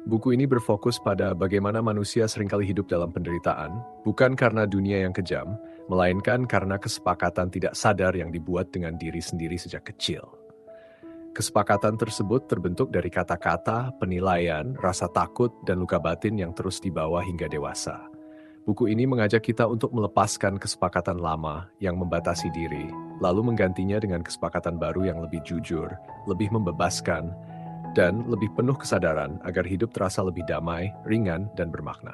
Buku ini berfokus pada bagaimana manusia seringkali hidup dalam penderitaan, bukan karena dunia yang kejam, melainkan karena kesepakatan tidak sadar yang dibuat dengan diri sendiri sejak kecil. Kesepakatan tersebut terbentuk dari kata-kata, penilaian, rasa takut, dan luka batin yang terus dibawa hingga dewasa. Buku ini mengajak kita untuk melepaskan kesepakatan lama yang membatasi diri, lalu menggantinya dengan kesepakatan baru yang lebih jujur, lebih membebaskan, dan lebih penuh kesadaran agar hidup terasa lebih damai, ringan, dan bermakna.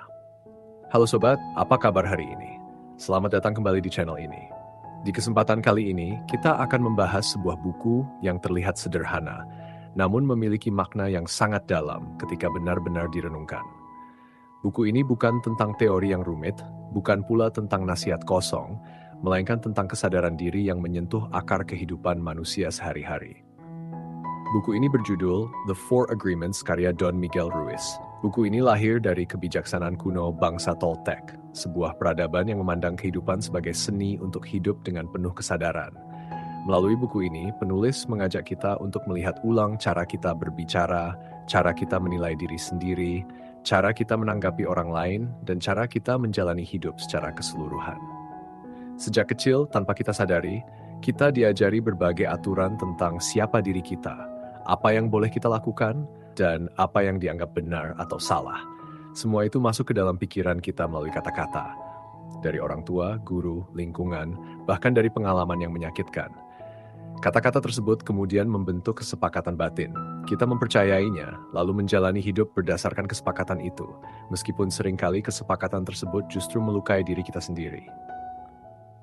Halo Sobat, apa kabar hari ini? Selamat datang kembali di channel ini. Di kesempatan kali ini, kita akan membahas sebuah buku yang terlihat sederhana, namun memiliki makna yang sangat dalam ketika benar-benar direnungkan. Buku ini bukan tentang teori yang rumit, bukan pula tentang nasihat kosong, melainkan tentang kesadaran diri yang menyentuh akar kehidupan manusia sehari-hari. Buku ini berjudul The Four Agreements karya Don Miguel Ruiz. Buku ini lahir dari kebijaksanaan kuno bangsa Toltec, sebuah peradaban yang memandang kehidupan sebagai seni untuk hidup dengan penuh kesadaran. Melalui buku ini, penulis mengajak kita untuk melihat ulang cara kita berbicara, cara kita menilai diri sendiri, cara kita menanggapi orang lain, dan cara kita menjalani hidup secara keseluruhan. Sejak kecil, tanpa kita sadari, kita diajari berbagai aturan tentang siapa diri kita, apa yang boleh kita lakukan, dan apa yang dianggap benar atau salah. Semua itu masuk ke dalam pikiran kita melalui kata-kata. Dari orang tua, guru, lingkungan, bahkan dari pengalaman yang menyakitkan. Kata-kata tersebut kemudian membentuk kesepakatan batin. Kita mempercayainya, lalu menjalani hidup berdasarkan kesepakatan itu, meskipun seringkali kesepakatan tersebut justru melukai diri kita sendiri.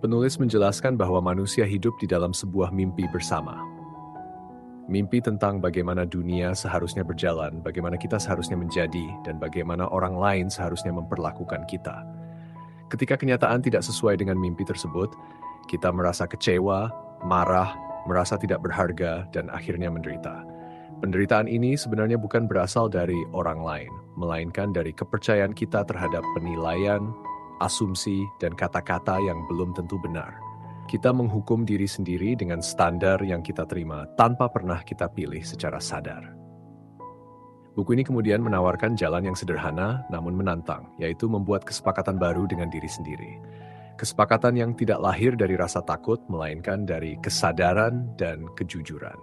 Penulis menjelaskan bahwa manusia hidup di dalam sebuah mimpi bersama. Mimpi tentang bagaimana dunia seharusnya berjalan, bagaimana kita seharusnya menjadi, dan bagaimana orang lain seharusnya memperlakukan kita. Ketika kenyataan tidak sesuai dengan mimpi tersebut, kita merasa kecewa, marah, merasa tidak berharga, dan akhirnya menderita. Penderitaan ini sebenarnya bukan berasal dari orang lain, melainkan dari kepercayaan kita terhadap penilaian, asumsi, dan kata-kata yang belum tentu benar. Kita menghukum diri sendiri dengan standar yang kita terima tanpa pernah kita pilih secara sadar. Buku ini kemudian menawarkan jalan yang sederhana namun menantang, yaitu membuat kesepakatan baru dengan diri sendiri. Kesepakatan yang tidak lahir dari rasa takut, melainkan dari kesadaran dan kejujuran.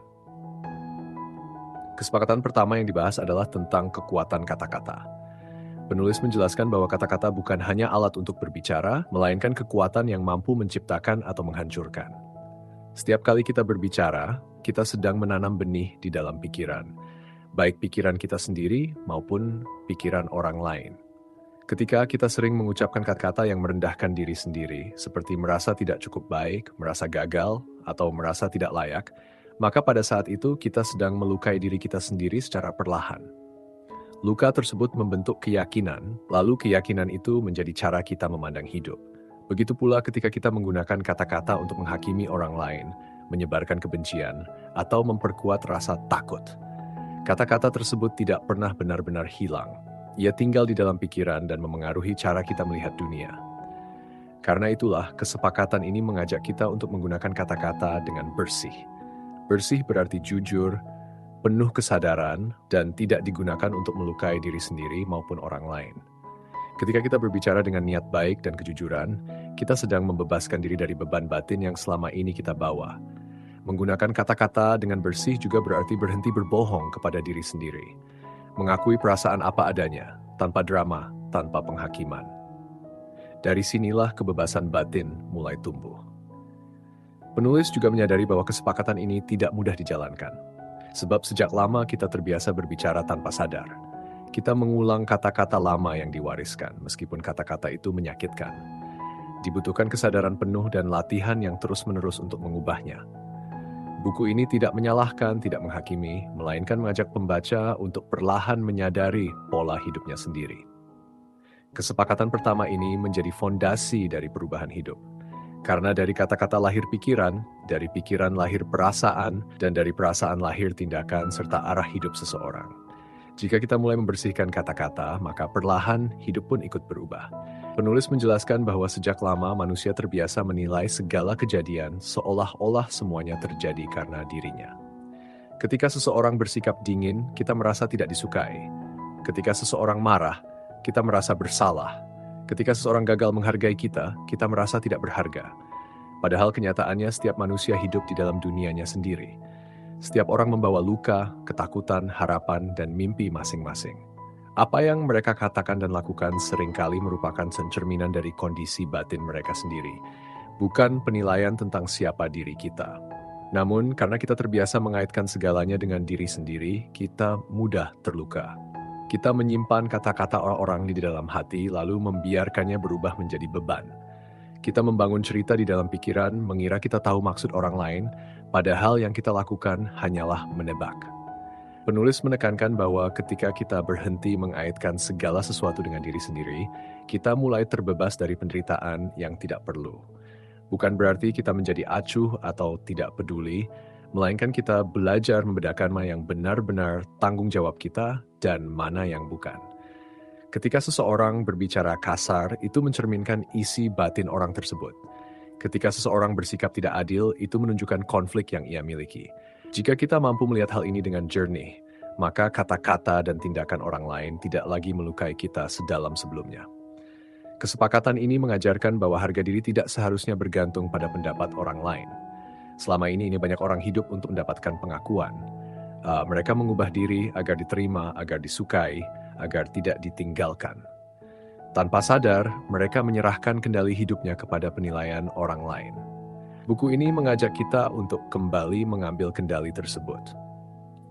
Kesepakatan pertama yang dibahas adalah tentang kekuatan kata-kata. Penulis menjelaskan bahwa kata-kata bukan hanya alat untuk berbicara, melainkan kekuatan yang mampu menciptakan atau menghancurkan. Setiap kali kita berbicara, kita sedang menanam benih di dalam pikiran, baik pikiran kita sendiri maupun pikiran orang lain. Ketika kita sering mengucapkan kata-kata yang merendahkan diri sendiri, seperti merasa tidak cukup baik, merasa gagal, atau merasa tidak layak, maka pada saat itu kita sedang melukai diri kita sendiri secara perlahan. Luka tersebut membentuk keyakinan, lalu keyakinan itu menjadi cara kita memandang hidup. Begitu pula ketika kita menggunakan kata-kata untuk menghakimi orang lain, menyebarkan kebencian, atau memperkuat rasa takut. Kata-kata tersebut tidak pernah benar-benar hilang. Ia tinggal di dalam pikiran dan memengaruhi cara kita melihat dunia. Karena itulah, kesepakatan ini mengajak kita untuk menggunakan kata-kata dengan bersih. Bersih berarti jujur, penuh kesadaran, dan tidak digunakan untuk melukai diri sendiri maupun orang lain. Ketika kita berbicara dengan niat baik dan kejujuran, kita sedang membebaskan diri dari beban batin yang selama ini kita bawa. Menggunakan kata-kata dengan bersih juga berarti berhenti berbohong kepada diri sendiri. Mengakui perasaan apa adanya, tanpa drama, tanpa penghakiman. Dari sinilah kebebasan batin mulai tumbuh. Penulis juga menyadari bahwa kesepakatan ini tidak mudah dijalankan. Sebab sejak lama kita terbiasa berbicara tanpa sadar. Kita mengulang kata-kata lama yang diwariskan, meskipun kata-kata itu menyakitkan. Dibutuhkan kesadaran penuh dan latihan yang terus-menerus untuk mengubahnya. Buku ini tidak menyalahkan, tidak menghakimi, melainkan mengajak pembaca untuk perlahan menyadari pola hidupnya sendiri. Kesepakatan pertama ini menjadi fondasi dari perubahan hidup. Karena dari kata-kata lahir pikiran, dari pikiran lahir perasaan, dan dari perasaan lahir tindakan serta arah hidup seseorang. Jika kita mulai membersihkan kata-kata, maka perlahan hidup pun ikut berubah. Penulis menjelaskan bahwa sejak lama manusia terbiasa menilai segala kejadian seolah-olah semuanya terjadi karena dirinya. Ketika seseorang bersikap dingin, kita merasa tidak disukai. Ketika seseorang marah, kita merasa bersalah. Ketika seseorang gagal menghargai kita, kita merasa tidak berharga. Padahal kenyataannya setiap manusia hidup di dalam dunianya sendiri. Setiap orang membawa luka, ketakutan, harapan, dan mimpi masing-masing. Apa yang mereka katakan dan lakukan seringkali merupakan cerminan dari kondisi batin mereka sendiri, bukan penilaian tentang siapa diri kita. Namun, karena kita terbiasa mengaitkan segalanya dengan diri sendiri, kita mudah terluka. Kita menyimpan kata-kata orang-orang di dalam hati, lalu membiarkannya berubah menjadi beban. Kita membangun cerita di dalam pikiran, mengira kita tahu maksud orang lain, padahal yang kita lakukan hanyalah menebak. Penulis menekankan bahwa ketika kita berhenti mengaitkan segala sesuatu dengan diri sendiri, kita mulai terbebas dari penderitaan yang tidak perlu. Bukan berarti kita menjadi acuh atau tidak peduli, melainkan kita belajar membedakan mana yang benar-benar tanggung jawab kita dan mana yang bukan. Ketika seseorang berbicara kasar, itu mencerminkan isi batin orang tersebut. Ketika seseorang bersikap tidak adil, itu menunjukkan konflik yang ia miliki. Jika kita mampu melihat hal ini dengan jernih, maka kata-kata dan tindakan orang lain tidak lagi melukai kita sedalam sebelumnya. Kesepakatan ini mengajarkan bahwa harga diri tidak seharusnya bergantung pada pendapat orang lain. Selama ini banyak orang hidup untuk mendapatkan pengakuan. Mereka mengubah diri agar diterima, agar disukai, agar tidak ditinggalkan. Tanpa sadar, mereka menyerahkan kendali hidupnya kepada penilaian orang lain. Buku ini mengajak kita untuk kembali mengambil kendali tersebut.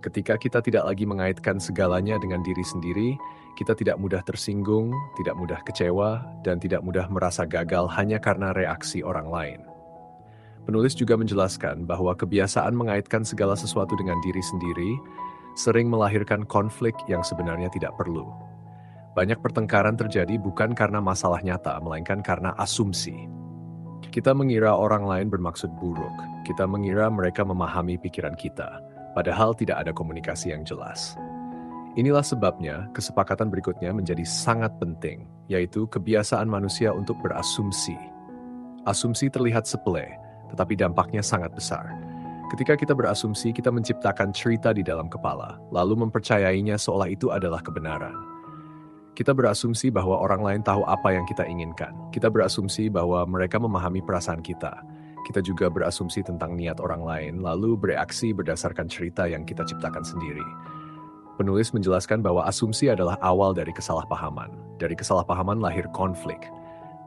Ketika kita tidak lagi mengaitkan segalanya dengan diri sendiri, kita tidak mudah tersinggung, tidak mudah kecewa, dan tidak mudah merasa gagal hanya karena reaksi orang lain. Penulis juga menjelaskan bahwa kebiasaan mengaitkan segala sesuatu dengan diri sendiri sering melahirkan konflik yang sebenarnya tidak perlu. Banyak pertengkaran terjadi bukan karena masalah nyata, melainkan karena asumsi. Kita mengira orang lain bermaksud buruk. Kita mengira mereka memahami pikiran kita, padahal tidak ada komunikasi yang jelas. Inilah sebabnya kesepakatan berikutnya menjadi sangat penting, yaitu kebiasaan manusia untuk berasumsi. Asumsi terlihat sepele, tetapi dampaknya sangat besar. Ketika kita berasumsi, kita menciptakan cerita di dalam kepala, lalu mempercayainya seolah itu adalah kebenaran. Kita berasumsi bahwa orang lain tahu apa yang kita inginkan. Kita berasumsi bahwa mereka memahami perasaan kita. Kita juga berasumsi tentang niat orang lain, lalu bereaksi berdasarkan cerita yang kita ciptakan sendiri. Penulis menjelaskan bahwa asumsi adalah awal dari kesalahpahaman. Dari kesalahpahaman lahir konflik.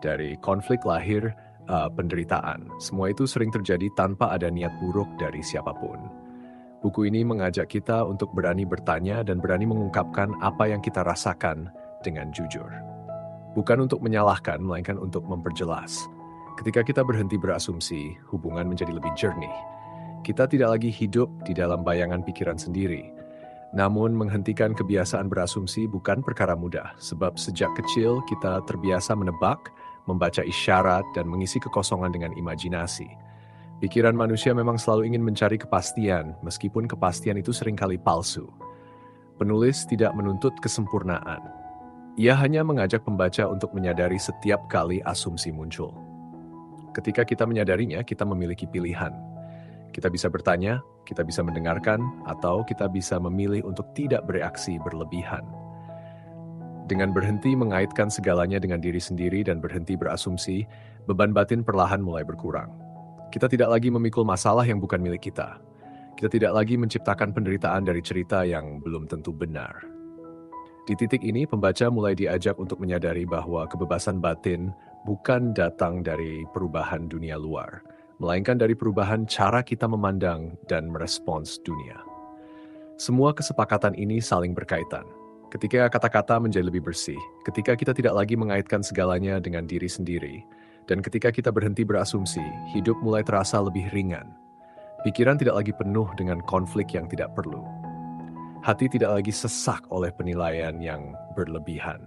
Dari konflik lahir penderitaan. Semua itu sering terjadi tanpa ada niat buruk dari siapapun. Buku ini mengajak kita untuk berani bertanya dan berani mengungkapkan apa yang kita rasakan dengan jujur. Bukan untuk menyalahkan, melainkan untuk memperjelas. Ketika kita berhenti berasumsi, hubungan menjadi lebih jernih. Kita tidak lagi hidup di dalam bayangan pikiran sendiri. Namun, menghentikan kebiasaan berasumsi bukan perkara mudah, sebab sejak kecil kita terbiasa menebak, membaca isyarat, dan mengisi kekosongan dengan imajinasi. Pikiran manusia memang selalu ingin mencari kepastian, meskipun kepastian itu seringkali palsu. Penulis tidak menuntut kesempurnaan. Ia hanya mengajak pembaca untuk menyadari setiap kali asumsi muncul. Ketika kita menyadarinya, kita memiliki pilihan. Kita bisa bertanya, kita bisa mendengarkan, atau kita bisa memilih untuk tidak bereaksi berlebihan. Dengan berhenti mengaitkan segalanya dengan diri sendiri dan berhenti berasumsi, beban batin perlahan mulai berkurang. Kita tidak lagi memikul masalah yang bukan milik kita. Kita tidak lagi menciptakan penderitaan dari cerita yang belum tentu benar. Di titik ini, pembaca mulai diajak untuk menyadari bahwa kebebasan batin bukan datang dari perubahan dunia luar, melainkan dari perubahan cara kita memandang dan merespons dunia. Semua kesepakatan ini saling berkaitan. Ketika kata-kata menjadi lebih bersih, ketika kita tidak lagi mengaitkan segalanya dengan diri sendiri, dan ketika kita berhenti berasumsi, hidup mulai terasa lebih ringan. Pikiran tidak lagi penuh dengan konflik yang tidak perlu. Hati tidak lagi sesak oleh penilaian yang berlebihan.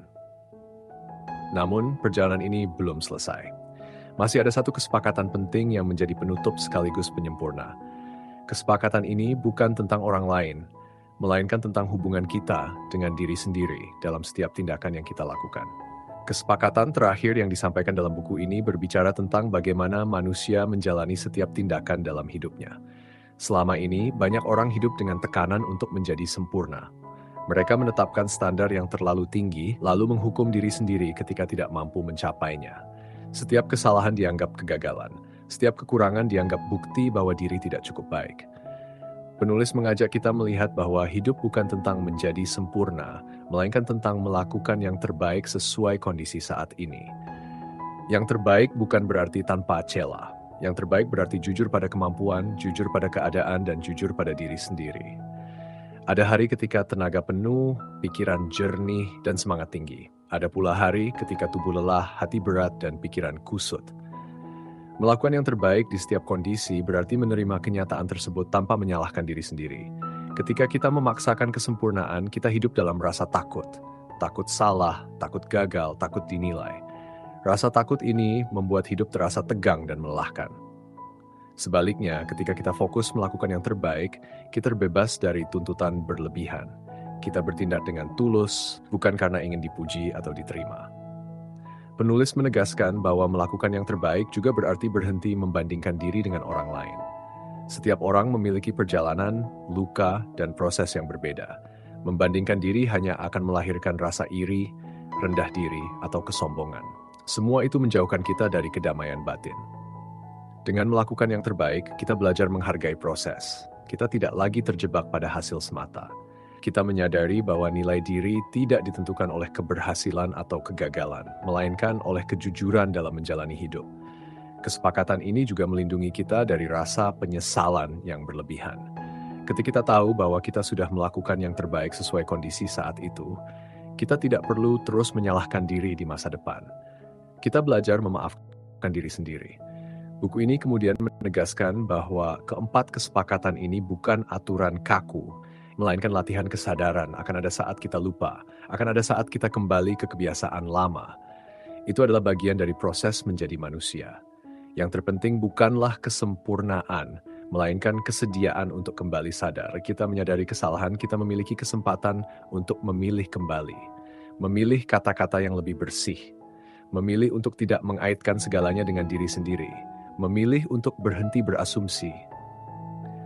Namun, perjalanan ini belum selesai. Masih ada satu kesepakatan penting yang menjadi penutup sekaligus penyempurna. Kesepakatan ini bukan tentang orang lain, melainkan tentang hubungan kita dengan diri sendiri dalam setiap tindakan yang kita lakukan. Kesepakatan terakhir yang disampaikan dalam buku ini berbicara tentang bagaimana manusia menjalani setiap tindakan dalam hidupnya. Selama ini, banyak orang hidup dengan tekanan untuk menjadi sempurna. Mereka menetapkan standar yang terlalu tinggi, lalu menghukum diri sendiri ketika tidak mampu mencapainya. Setiap kesalahan dianggap kegagalan, setiap kekurangan dianggap bukti bahwa diri tidak cukup baik. Penulis mengajak kita melihat bahwa hidup bukan tentang menjadi sempurna, melainkan tentang melakukan yang terbaik sesuai kondisi saat ini. Yang terbaik bukan berarti tanpa celah. Yang terbaik berarti jujur pada kemampuan, jujur pada keadaan, dan jujur pada diri sendiri. Ada hari ketika tenaga penuh, pikiran jernih, dan semangat tinggi. Ada pula hari ketika tubuh lelah, hati berat, dan pikiran kusut. Melakukan yang terbaik di setiap kondisi berarti menerima kenyataan tersebut tanpa menyalahkan diri sendiri. Ketika kita memaksakan kesempurnaan, kita hidup dalam rasa takut. Takut salah, takut gagal, takut dinilai. Rasa takut ini membuat hidup terasa tegang dan melelahkan. Sebaliknya, ketika kita fokus melakukan yang terbaik, kita terbebas dari tuntutan berlebihan. Kita bertindak dengan tulus, bukan karena ingin dipuji atau diterima. Penulis menegaskan bahwa melakukan yang terbaik juga berarti berhenti membandingkan diri dengan orang lain. Setiap orang memiliki perjalanan, luka, dan proses yang berbeda. Membandingkan diri hanya akan melahirkan rasa iri, rendah diri, atau kesombongan. Semua itu menjauhkan kita dari kedamaian batin. Dengan melakukan yang terbaik, kita belajar menghargai proses. Kita tidak lagi terjebak pada hasil semata. Kita menyadari bahwa nilai diri tidak ditentukan oleh keberhasilan atau kegagalan, melainkan oleh kejujuran dalam menjalani hidup. Kesepakatan ini juga melindungi kita dari rasa penyesalan yang berlebihan. Ketika kita tahu bahwa kita sudah melakukan yang terbaik sesuai kondisi saat itu, kita tidak perlu terus menyalahkan diri di masa depan. Kita belajar memaafkan diri sendiri. Buku ini kemudian menegaskan bahwa keempat kesepakatan ini bukan aturan kaku, melainkan latihan kesadaran. Akan ada saat kita lupa, akan ada saat kita kembali ke kebiasaan lama. Itu adalah bagian dari proses menjadi manusia. Yang terpenting bukanlah kesempurnaan, melainkan kesediaan untuk kembali sadar. Kita menyadari kesalahan, kita memiliki kesempatan untuk memilih kembali. Memilih kata-kata yang lebih bersih. Memilih untuk tidak mengaitkan segalanya dengan diri sendiri. Memilih untuk berhenti berasumsi.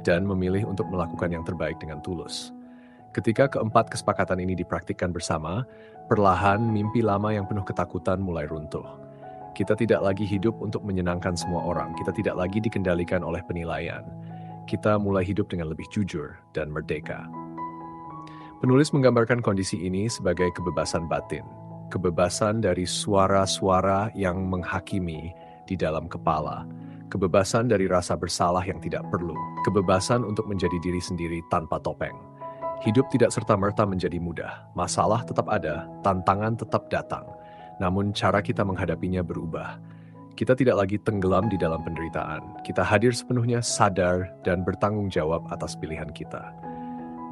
Dan memilih untuk melakukan yang terbaik dengan tulus. Ketika keempat kesepakatan ini dipraktikkan bersama, perlahan mimpi lama yang penuh ketakutan mulai runtuh. Kita tidak lagi hidup untuk menyenangkan semua orang, kita tidak lagi dikendalikan oleh penilaian. Kita mulai hidup dengan lebih jujur dan merdeka. Penulis menggambarkan kondisi ini sebagai kebebasan batin, kebebasan dari suara-suara yang menghakimi di dalam kepala, kebebasan dari rasa bersalah yang tidak perlu, kebebasan untuk menjadi diri sendiri tanpa topeng. Hidup tidak serta-merta menjadi mudah, masalah tetap ada, tantangan tetap datang, namun cara kita menghadapinya berubah. Kita tidak lagi tenggelam di dalam penderitaan, kita hadir sepenuhnya sadar dan bertanggung jawab atas pilihan kita.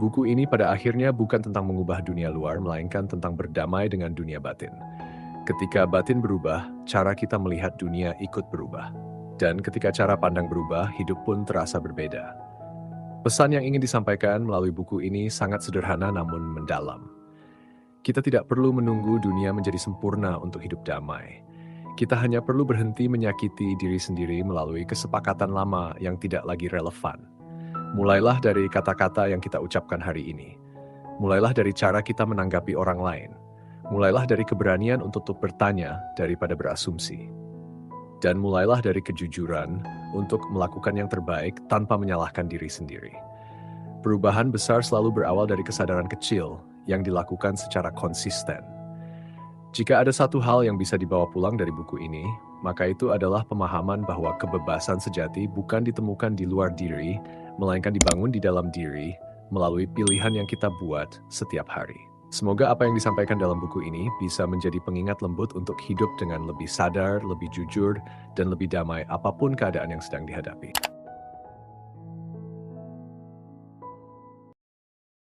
Buku ini pada akhirnya bukan tentang mengubah dunia luar, melainkan tentang berdamai dengan dunia batin. Ketika batin berubah, cara kita melihat dunia ikut berubah. Dan ketika cara pandang berubah, hidup pun terasa berbeda. Pesan yang ingin disampaikan melalui buku ini sangat sederhana namun mendalam. Kita tidak perlu menunggu dunia menjadi sempurna untuk hidup damai. Kita hanya perlu berhenti menyakiti diri sendiri melalui kesepakatan lama yang tidak lagi relevan. Mulailah dari kata-kata yang kita ucapkan hari ini. Mulailah dari cara kita menanggapi orang lain. Mulailah dari keberanian untuk bertanya daripada berasumsi. Dan mulailah dari kejujuran untuk melakukan yang terbaik tanpa menyalahkan diri sendiri. Perubahan besar selalu berawal dari kesadaran kecil yang dilakukan secara konsisten. Jika ada satu hal yang bisa dibawa pulang dari buku ini, maka itu adalah pemahaman bahwa kebebasan sejati bukan ditemukan di luar diri, melainkan dibangun di dalam diri melalui pilihan yang kita buat setiap hari. Semoga apa yang disampaikan dalam buku ini bisa menjadi pengingat lembut untuk hidup dengan lebih sadar, lebih jujur, dan lebih damai apapun keadaan yang sedang dihadapi.